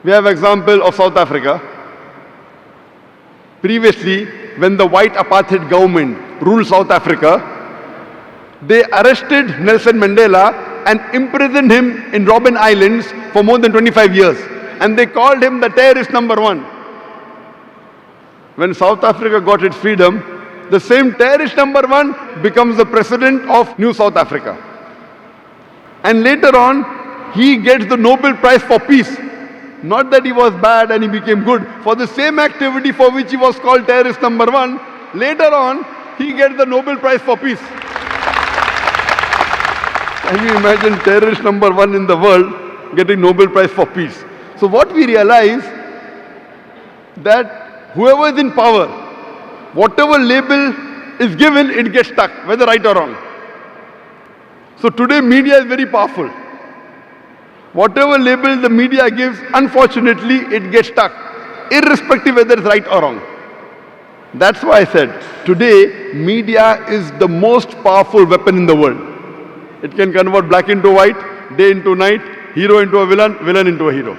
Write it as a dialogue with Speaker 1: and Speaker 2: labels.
Speaker 1: We have example of South Africa. Previously, when the white apartheid government ruled South Africa, they arrested Nelson Mandela and imprisoned him in Robben Islands for more than 25 years. And they called him the terrorist number one. When South Africa got its freedom, the same terrorist number one becomes the president of New South Africa. And later on, he gets the Nobel Prize for Peace. Not that he was bad and he became good. For the same activity for which he was called terrorist number one, later on, he gets the Nobel Prize for Peace. Can you imagine terrorist number one in the world getting Nobel Prize for Peace? So what we realize, that whoever is in power, whatever label is given, it gets stuck, whether right or wrong. So today media is very powerful. Whatever label the media gives, unfortunately, it gets stuck, irrespective whether it's right or wrong. That's why I said, today, media is the most powerful weapon in the world. It can convert black into white, day into night, hero into a villain, villain into a hero.